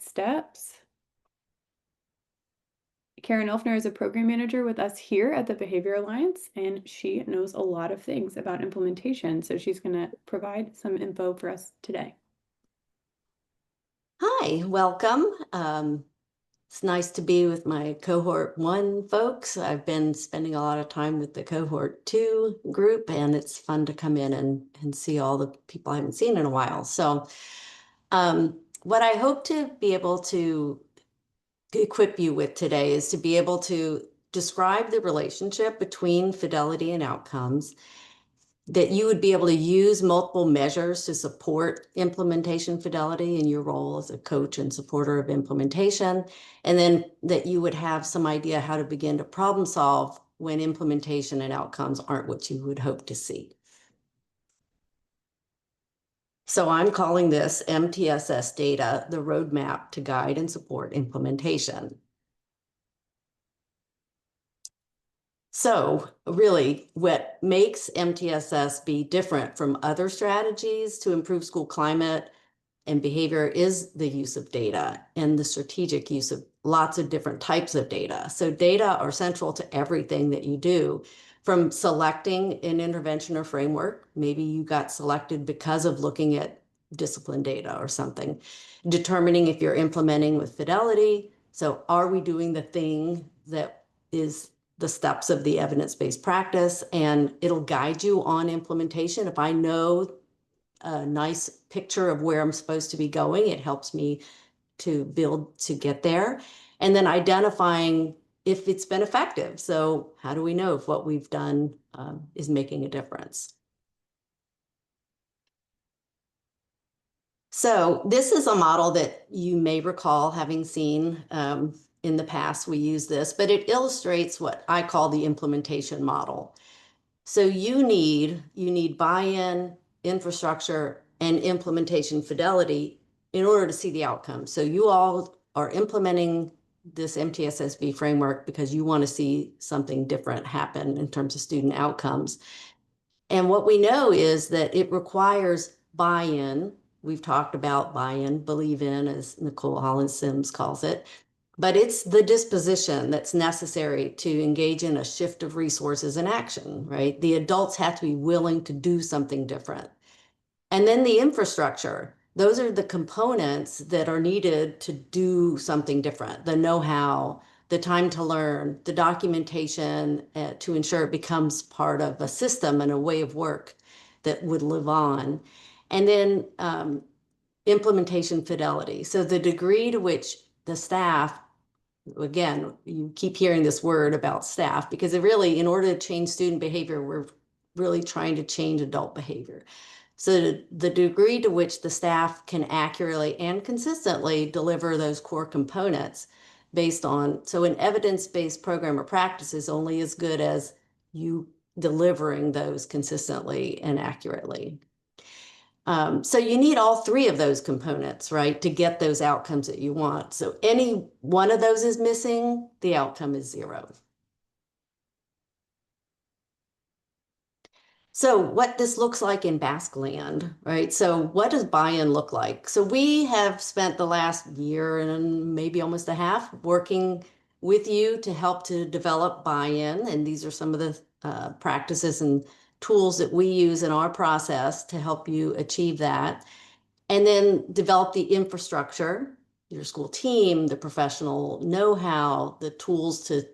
next steps. Karen Elfner is a program manager with us here at the Behavior Alliance, and she knows a lot of things about implementation. So she's going to provide some info for us today. Hi, welcome. It's nice to be with my Cohort 1 folks. I've been spending a lot of time with the Cohort 2 group, and it's fun to come in and see all the people I haven't seen in a while. So what I hope to be able to equip you with today is to be able to describe the relationship between fidelity and outcomes, that you would be able to use multiple measures to support implementation fidelity in your role as a coach and supporter of implementation, and then that you would have some idea how to begin to problem solve when implementation and outcomes aren't what you would hope to see. So I'm calling this MTSS data, the roadmap to guide and support implementation. So really, what makes MTSS-B different from other strategies to improve school climate and behavior is the use of data and the strategic use of lots of different types of data. So data are central to everything that you do, from selecting an intervention or framework. Maybe you got selected because of looking at discipline data or something. Determining if you're implementing with fidelity. So are we doing the thing that is the steps of the evidence-based practice, and it'll guide you on implementation. If I know a nice picture of where I'm supposed to be going, it helps me to build to get there. And then identifying if it's been effective. So how do we know if what we've done is making a difference? So this is a model that you may recall having seen in the past. We use this, but it illustrates what I call the implementation model. So you need buy-in, infrastructure, and implementation fidelity in order to see the outcome. So you all are implementing this MTSS-B framework because you want to see something different happen in terms of student outcomes. And what we know is that it requires buy-in. We've talked about buy-in, believe in, as Nicole Holland-Sims calls it. But it's the disposition that's necessary to engage in a shift of resources and action, right? The adults have to be willing to do something different. And then the infrastructure, those are the components that are needed to do something different, the know-how, the time to learn, the documentation to ensure it becomes part of a system and a way of work that would live on. And then implementation fidelity. So the degree to which the staff, again, you keep hearing this word about staff, because it really, in order to change student behavior, we're really trying to change adult behavior. So the degree to which the staff can accurately and consistently deliver those core components based on, so an evidence-based program or practice is only as good as you delivering those consistently and accurately. So you need all three of those components, right, to get those outcomes that you want. So any one of those is missing, the outcome is zero. So what this looks like in Basque land, right? So what does buy-in look like? So we have spent the last year and maybe almost a half working with you to help to develop buy-in. And these are some of the practices and tools that we use in our process to help you achieve that. And then develop the infrastructure, your school team, the professional know-how, the tools to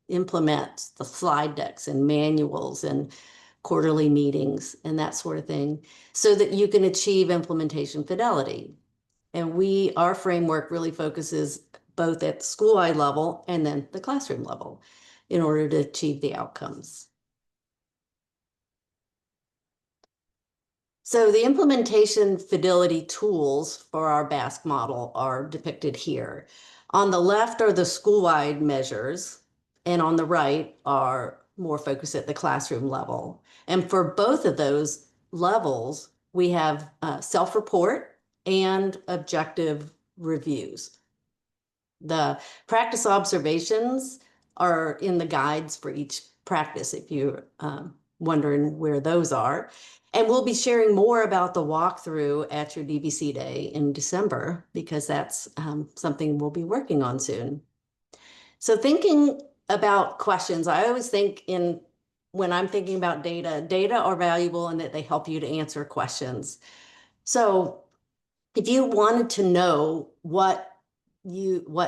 implement the slide decks and manuals and quarterly meetings and that sort of thing, so that you can achieve implementation fidelity. And our framework really focuses both at the school-wide level and then the classroom level in order to achieve the outcomes. So the implementation fidelity tools for our Basque model are depicted here. On the left are the school-wide measures, and on the right are more focused at the classroom level. And for both of those levels, we have self-report and objective reviews. The practice observations are in the guides for each practice if you wondering where those are. And we'll be sharing more about the walkthrough at your DBC Day in December, because that's something we'll be working on soon. So thinking about questions, I always think when I'm thinking about data are valuable and that they help you to answer questions. So if you wanted to know what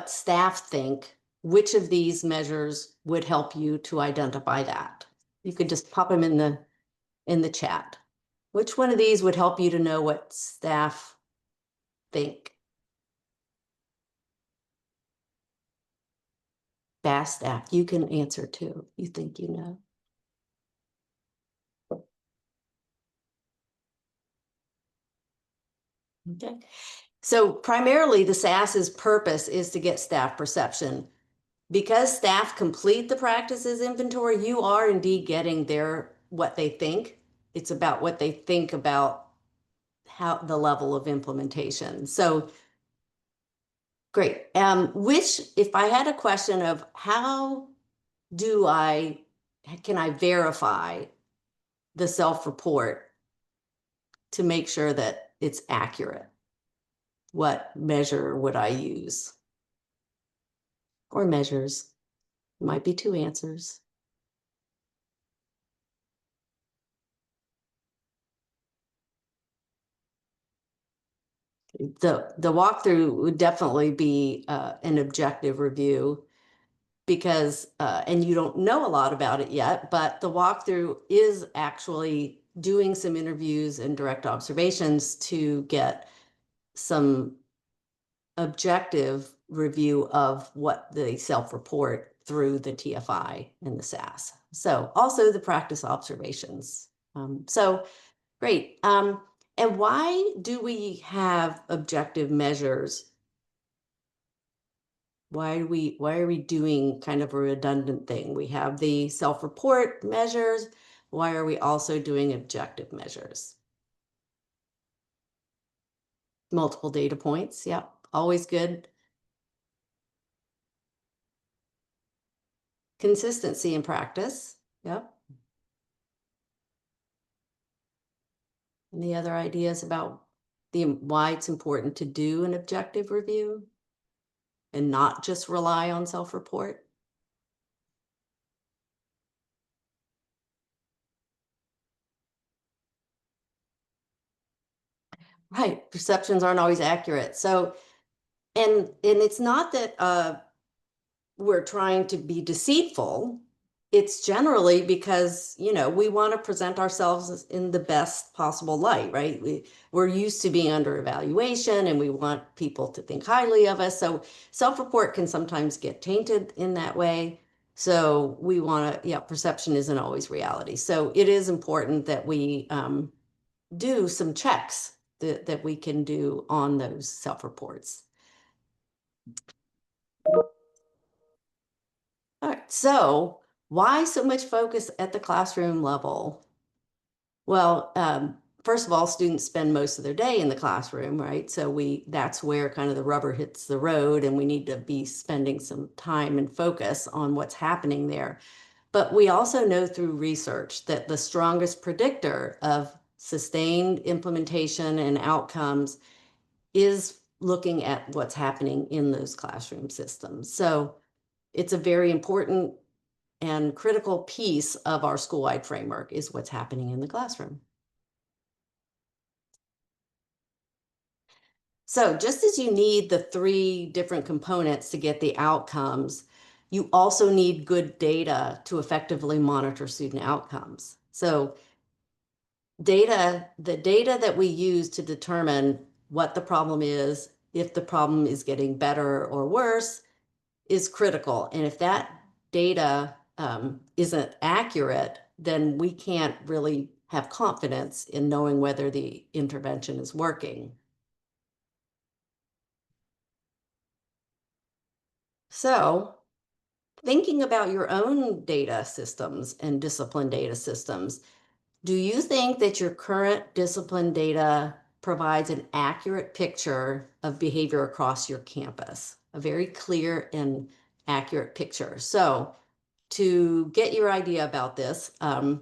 staff think, which of these measures would help you to identify that? You could just pop them in the chat. Which one of these would help you to know what staff think? Fast staff, you can answer too. You think you know. Okay. So primarily the SAS's purpose is to get staff perception. Because staff complete the practices inventory, you are indeed getting what they think. It's about what they think about how the level of implementation. So great. If I had a question of how can I verify the self-report to make sure that it's accurate? What measure would I use? Or measures? Might be two answers. The walkthrough would definitely be an objective review, because and you don't know a lot about it yet, but the walkthrough is actually doing some interviews and direct observations to get some objective review of what they self-report through the TFI and the SAS. So also the practice observations. So great. And why do we have objective measures? Why are we doing kind of a redundant thing? We have the self-report measures. Why are we also doing objective measures? Multiple data points. Yep, always good. Consistency in practice. Yep. Any other ideas about why it's important to do an objective review and not just rely on self-report? Right, perceptions aren't always accurate. So, and it's not that we're trying to be deceitful. It's generally because, we want to present ourselves in the best possible light, right? We're used to being under evaluation and we want people to think highly of us. So self-report can sometimes get tainted in that way. So we want to, perception isn't always reality. So it is important that we do some checks that we can do on those self-reports. All right, so why so much focus at the classroom level? Well, first of all, students spend most of their day in the classroom, right? So that's where kind of the rubber hits the road, and we need to be spending some time and focus on what's happening there. But we also know through research that the strongest predictor of sustained implementation and outcomes is looking at what's happening in those classroom systems. So it's a very important and critical piece of our school-wide framework is what's happening in the classroom. So just as you need the 3 different components to get the outcomes, you also need good data to effectively monitor student outcomes. So the data that we use to determine what the problem is, if the problem is getting better or worse, is critical. And if that data isn't accurate, then we can't really have confidence in knowing whether the intervention is working. So thinking about your own data systems and discipline data systems, do you think that your current discipline data provides an accurate picture of behavior across your campus? A very clear and accurate picture. So to get your idea about this, I'm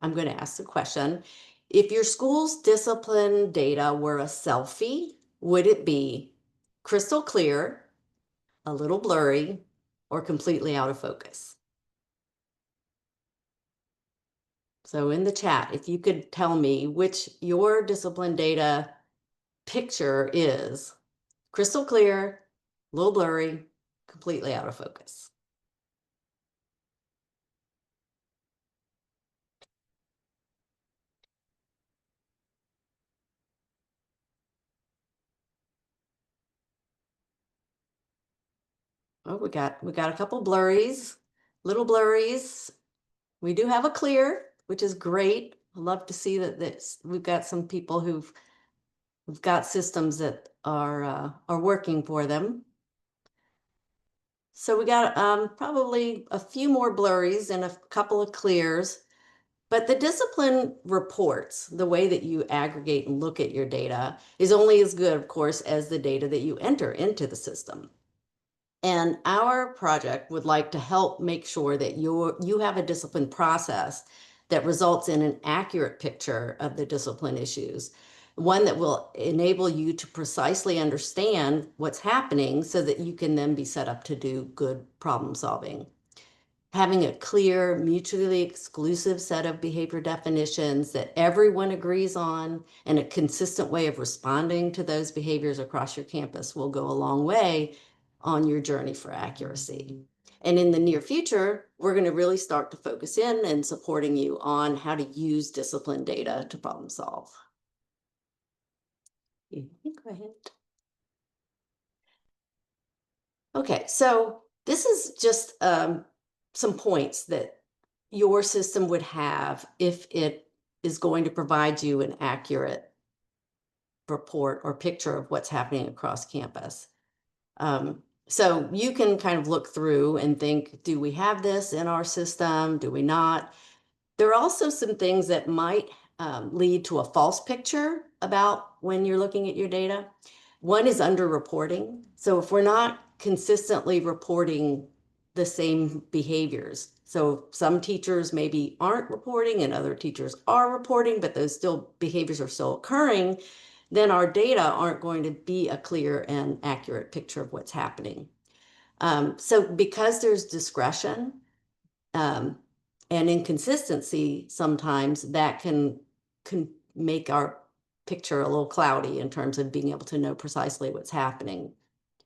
I'm going to ask the question, if your school's discipline data were a selfie, would it be crystal clear, a little blurry, or completely out of focus? So in the chat, if you could tell me which your discipline data picture is crystal clear, a little blurry, completely out of focus. Oh, we got a couple blurries, little blurries. We do have a clear, which is great. I love to see that we've got some people who've got systems that are working for them. So we got probably a few more blurries and a couple of clears, but the discipline reports, the way that you aggregate and look at your data, is only as good, of course, as the data that you enter into the system. And our project would like to help make sure that you have a discipline process that results in an accurate picture of the discipline issues, one that will enable you to precisely understand what's happening so that you can then be set up to do good problem solving. Having a clear, mutually exclusive set of behavior definitions that everyone agrees on and a consistent way of responding to those behaviors across your campus will go a long way on your journey for accuracy. And in the near future, we're going to really start to focus in and supporting you on how to use discipline data to problem solve. Go ahead. Okay, so this is just some points that your system would have if it is going to provide you an accurate report or picture of what's happening across campus. So you can kind of look through and think, do we have this in our system? Do we not? There are also some things that might lead to a false picture about when you're looking at your data. One is underreporting. So if we're not consistently reporting the same behaviors, so some teachers maybe aren't reporting and other teachers are reporting, but those behaviors are still occurring, then our data aren't going to be a clear and accurate picture of what's happening. So because there's discretion and inconsistency, sometimes that can make our picture a little cloudy in terms of being able to know precisely what's happening.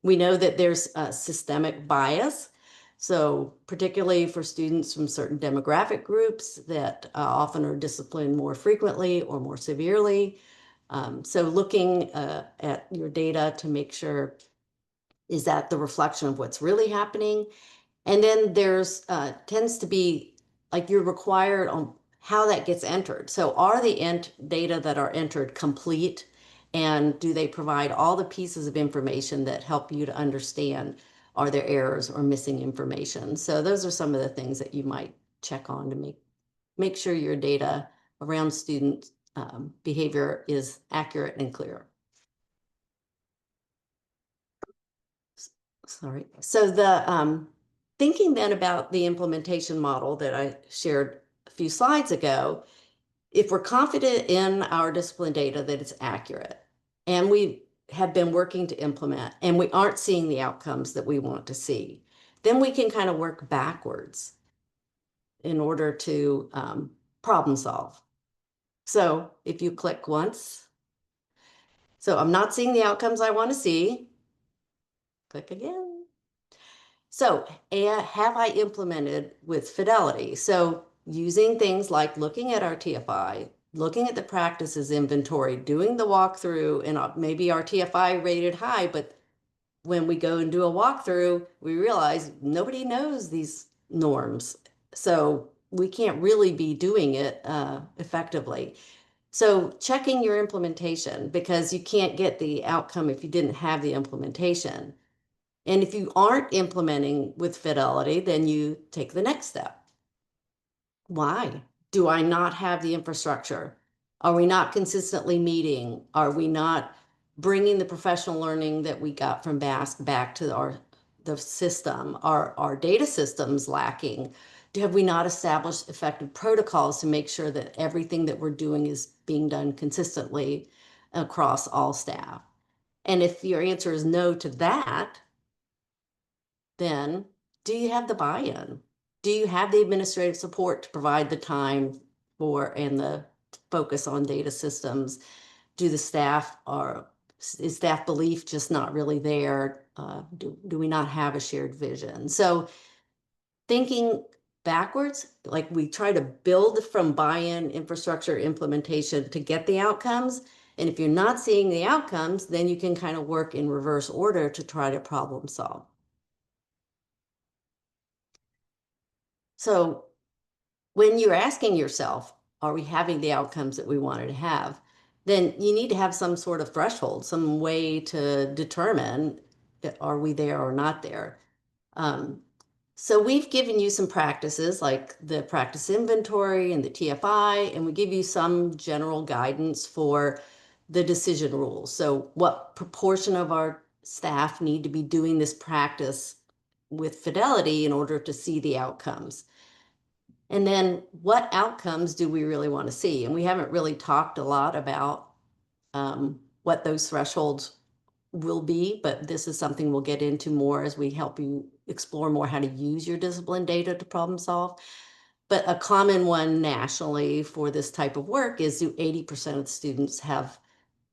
We know that there's a systemic bias. So particularly for students from certain demographic groups that often are disciplined more frequently or more severely. So looking at your data to make sure, is that the reflection of what's really happening? And then there's tends to be like you're required on how that gets entered. So are the data that are entered complete? And do they provide all the pieces of information that help you to understand, are there errors or missing information? So those are some of the things that you might check on to make sure your data around student behavior is accurate and clear. Sorry. So the thinking then about the implementation model that I shared a few slides ago, if we're confident in our discipline data that it's accurate, and we have been working to implement, and we aren't seeing the outcomes that we want to see, then we can kind of work backwards in order to problem solve. So if you click once, so I'm not seeing the outcomes I want to see, click again. So have I implemented with fidelity? So using things like looking at our TFI, looking at the practices inventory, doing the walkthrough, and maybe our TFI rated high, but when we go and do a walkthrough, we realize nobody knows these norms. So we can't really be doing it effectively. So checking your implementation, because you can't get the outcome if you didn't have the implementation. And if you aren't implementing with fidelity, then you take the next step. Why? Do I not have the infrastructure? Are we not consistently meeting? Are we not bringing the professional learning that we got from BASC back to the system? Are our data systems lacking? Have we not established effective protocols to make sure that everything that we're doing is being done consistently across all staff? And if your answer is no to that, then do you have the buy-in? Do you have the administrative support to provide the time for and the focus on data systems? Do the staff is staff belief just not really there? Do we not have a shared vision? So thinking backwards, like we try to build from buy-in, infrastructure, implementation to get the outcomes. And if you're not seeing the outcomes, then you can kind of work in reverse order to try to problem solve. So when you're asking yourself, are we having the outcomes that we wanted to have? Then you need to have some sort of threshold, some way to determine, are we there or not there? So we've given you some practices like the practice inventory and the TFI, and we give you some general guidance for the decision rules. So what proportion of our staff need to be doing this practice with fidelity in order to see the outcomes? And then what outcomes do we really want to see? And we haven't really talked a lot about what those thresholds will be, but this is something we'll get into more as we help you explore more how to use your discipline data to problem solve. But a common one nationally for this type of work is, do 80% of the students have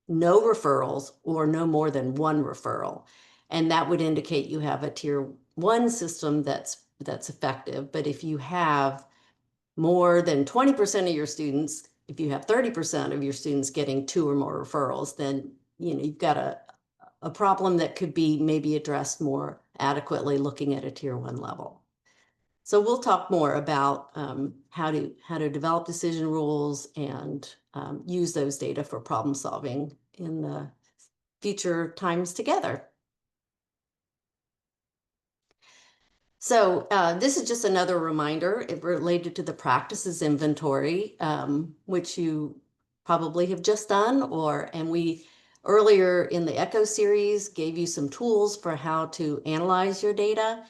no referrals or no more than one referral? And that would indicate you have a tier 1 system that's effective. But if you have more than 20% of your students, if you have 30% of your students getting 2 or more referrals, then you've got a problem that could be maybe addressed more adequately looking at a tier 1 level. So we'll talk more about how to develop decision rules and use those data for problem solving in the future times together. So this is just another reminder related to the practices inventory, which you probably have just done, and we earlier in the Echo series gave you some tools for how to analyze your data.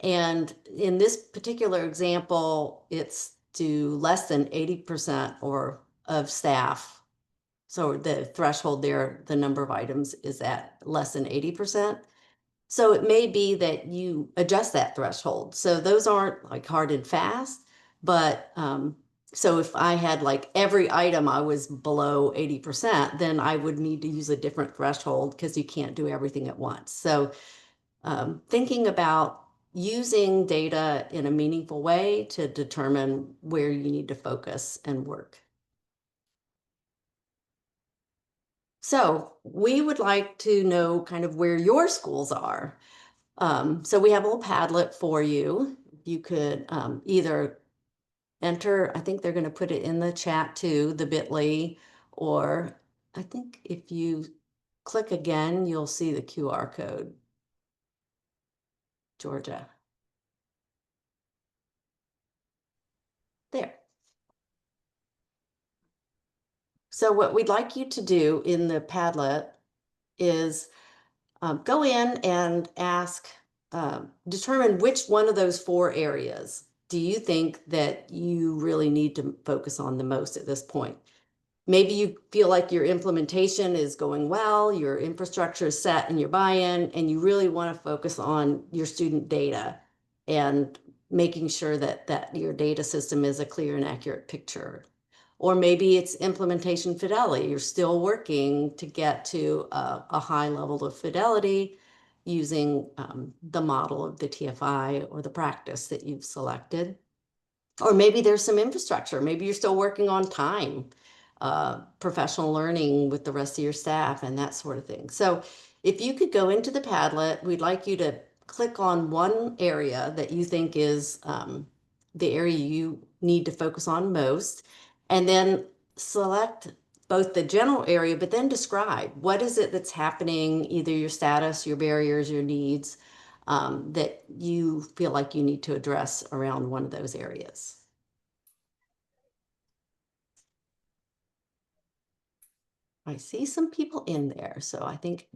And in this particular example, it's to less than 80% or of staff. So the threshold there, the number of items is at less than 80%. So it may be that you adjust that threshold. So those aren't like hard and fast, but so if I had like every item I was below 80%, then I would need to use a different threshold because you can't do everything at once. So thinking about using data in a meaningful way to determine where you need to focus and work. So we would like to know kind of where your schools are. So we have a little Padlet for you. You could either enter, I think they're going to put it in the chat too, the bit.ly, or I think if you click again, you'll see the QR code. Georgia. There. So what we'd like you to do in the Padlet is go in and ask, determine which one of those 4 areas do you think that you really need to focus on the most at this point. Maybe you feel like your implementation is going well, your infrastructure is set and your buy-in, and you really want to focus on your student data and making sure that your data system is a clear and accurate picture. Or maybe it's implementation fidelity. You're still working to get to a high level of fidelity using the model of the TFI or the practice that you've selected. Or maybe there's some infrastructure. Maybe you're still working on time, professional learning with the rest of your staff and that sort of thing. So if you could go into the Padlet, we'd like you to click on one area that you think is the area you need to focus on most, and then select both the general area, but then describe what is it that's happening, either your status, your barriers, your needs, that you feel like you need to address around one of those areas. I see some people in there, so I think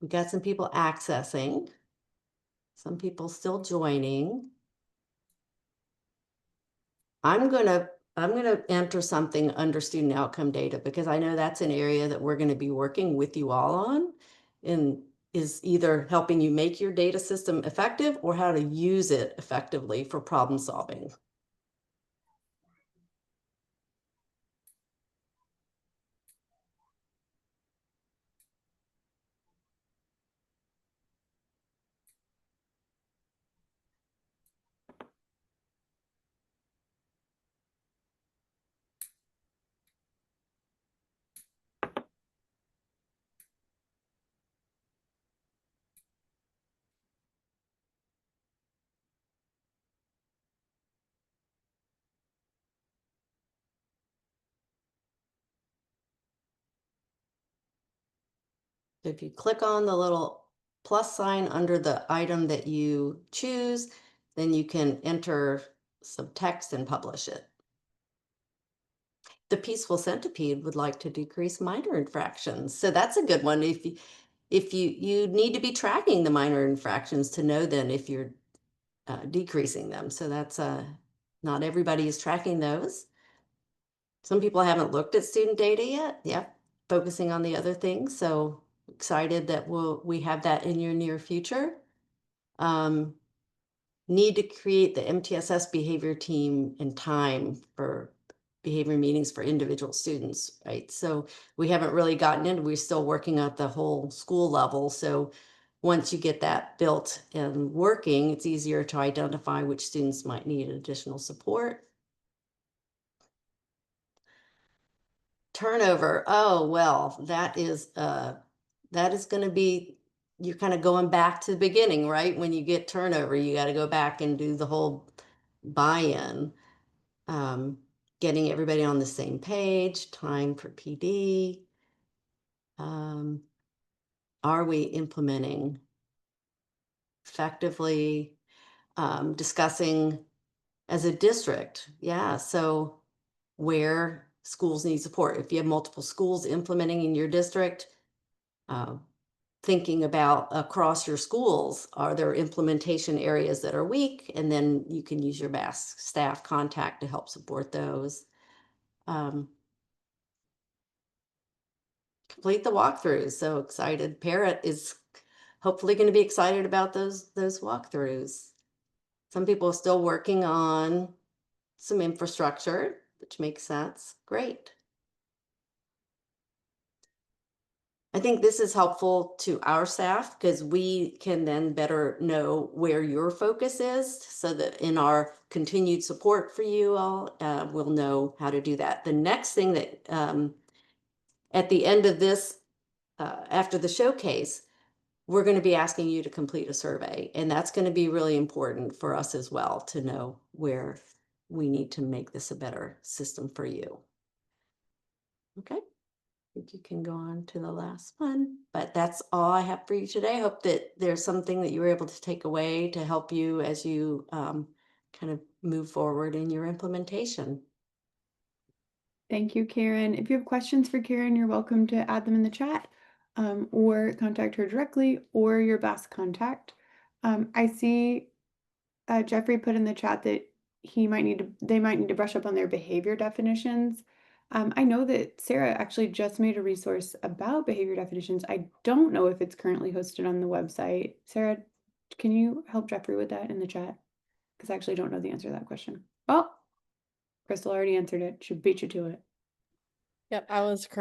we got some people accessing, some people still joining. I'm gonna enter something under student outcome data because I know that's an area that we're gonna be working with you all on, and is either helping you make your data system effective or how to use it effectively for problem solving. If you click on the little plus sign under the item that you choose, then you can enter some text and publish it. The peaceful centipede would like to decrease minor infractions. So that's a good one. If you need to be tracking the minor infractions to know then if you're decreasing them. So that's not everybody is tracking those. Some people haven't looked at student data yet. Yep, focusing on the other things. So excited that we have that in your near future. Um, need to create the MTSS behavior team in time for behavior meetings for individual students, right? So we haven't really gotten into, we're still working at the whole school level. So once you get that built and working, it's easier to identify which students might need additional support. Turnover. Oh, well, that is going to be, you're kind of going back to the beginning, right? When you get turnover, you got to go back and do the whole buy-in, getting everybody on the same page, time for PD. Are we implementing effectively? Discussing as a district. Yeah. So where schools need support. If you have multiple schools implementing in your district, uh, thinking about across your schools, are there implementation areas that are weak? And then you can use your best staff contact to help support those. Complete the walkthroughs. So excited. Parrot is hopefully going to be excited about those walkthroughs. Some people are still working on some infrastructure, which makes sense. Great. I think this is helpful to our staff because we can then better know where your focus is so that in our continued support for you all, we'll know how to do that. The next thing that at the end of this, after the showcase, we're going to be asking you to complete a survey, and that's going to be really important for us as well to know where we need to make this a better system for you. Okay. I think you can go on to the last one, but that's all I have for you today. I hope that there's something that you were able to take away to help you as you kind of move forward in your implementation. Thank you, Karen. If you have questions for Karen, you're welcome to add them in the chat, or contact her directly or your best contact. I see Jeffrey put in the chat that they might need to brush up on their behavior definitions. I know that Sarah actually just made a resource about behavior definitions. I don't know if it's currently hosted on the website. Sarah, can you help Jeffrey with that in the chat? Because I actually don't know the answer to that question. Oh, Crystal already answered it. She beat you to it. Yep, I was